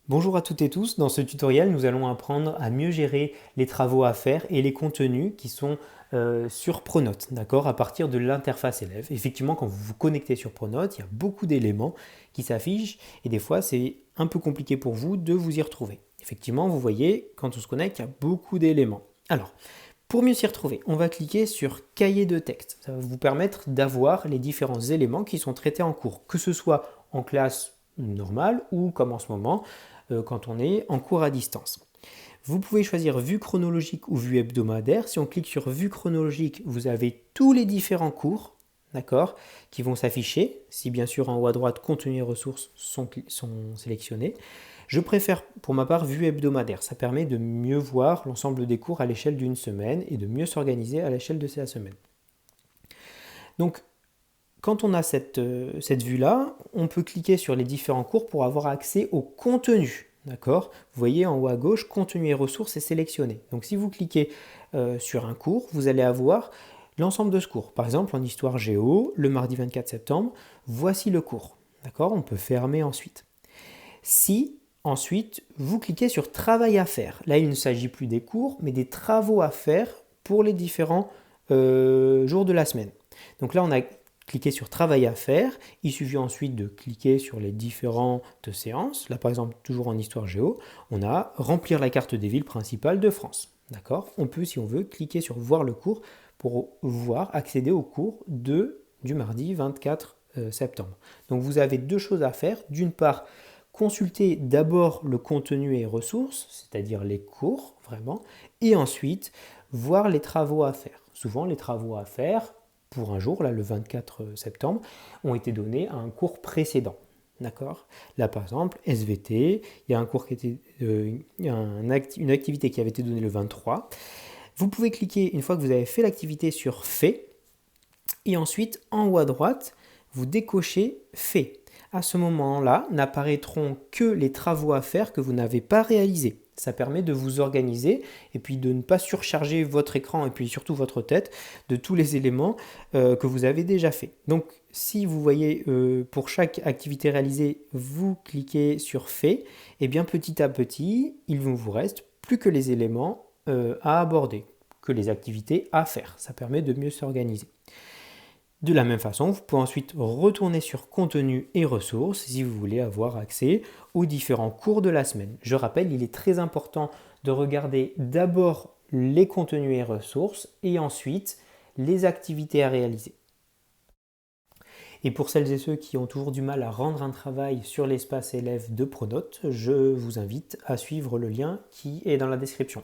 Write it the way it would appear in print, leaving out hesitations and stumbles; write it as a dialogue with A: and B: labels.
A: Bonjour à toutes et tous, dans ce tutoriel nous allons apprendre à mieux gérer les travaux à faire et les contenus qui sont sur Pronote, d'accord, à partir de l'interface élève. Effectivement, quand vous vous connectez sur Pronote, il y a beaucoup d'éléments qui s'affichent et des fois c'est un peu compliqué pour vous de vous y retrouver. Effectivement, vous voyez, quand on se connecte, il y a beaucoup d'éléments. Alors, pour mieux s'y retrouver, on va cliquer sur Cahier de texte. Ça va vous permettre d'avoir les différents éléments qui sont traités en cours, que ce soit en classe normale ou comme en ce moment, quand on est en cours à distance. Vous pouvez choisir vue chronologique ou vue hebdomadaire. Si on clique sur vue chronologique, vous avez tous les différents cours, d'accord, qui vont s'afficher, si bien sûr en haut à droite, contenu et ressources sont sélectionnés. Je préfère pour ma part vue hebdomadaire, ça permet de mieux voir l'ensemble des cours à l'échelle d'une semaine et de mieux s'organiser à l'échelle de la semaine. Donc quand on a cette vue-là, on peut cliquer sur les différents cours pour avoir accès au contenu. D'accord? Vous voyez en haut à gauche, contenu et ressources est sélectionné. Donc si vous cliquez sur un cours, vous allez avoir l'ensemble de ce cours. Par exemple, en histoire géo, le mardi 24 septembre, voici le cours. D'accord? On peut fermer ensuite. Si ensuite vous cliquez sur travail à faire, là il ne s'agit plus des cours, mais des travaux à faire pour les différents jours de la semaine. Donc là on a cliquer sur travail à faire, il suffit ensuite de cliquer sur les différentes séances. Là par exemple, toujours en histoire géo, on a remplir la carte des villes principales de France. D'accord? On peut, si on veut, cliquer sur voir le cours pour accéder au cours du mardi 24 septembre. Donc vous avez deux choses à faire. D'une part, consulter d'abord le contenu et ressources, c'est-à-dire les cours vraiment, et ensuite voir les travaux à faire. Souvent les travaux à faire, pour un jour, là le 24 septembre, ont été donnés à un cours précédent. D'accord? Là par exemple, SVT, il y a un cours qui était, une activité qui avait été donnée le 23. Vous pouvez cliquer une fois que vous avez fait l'activité sur fait, et ensuite en haut à droite, vous décochez fait. À ce moment-là, n'apparaîtront que les travaux à faire que vous n'avez pas réalisés. Ça permet de vous organiser et puis de ne pas surcharger votre écran et puis surtout votre tête de tous les éléments que vous avez déjà fait. Donc si vous voyez pour chaque activité réalisée, vous cliquez sur fait, et bien petit à petit, il ne vous reste plus que les éléments à aborder, que les activités à faire. Ça permet de mieux s'organiser. De la même façon, vous pouvez ensuite retourner sur contenu et ressources si vous voulez avoir accès aux différents cours de la semaine. Je rappelle, il est très important de regarder d'abord les contenus et ressources et ensuite les activités à réaliser. Et pour celles et ceux qui ont toujours du mal à rendre un travail sur l'espace élève de Pronote, je vous invite à suivre le lien qui est dans la description.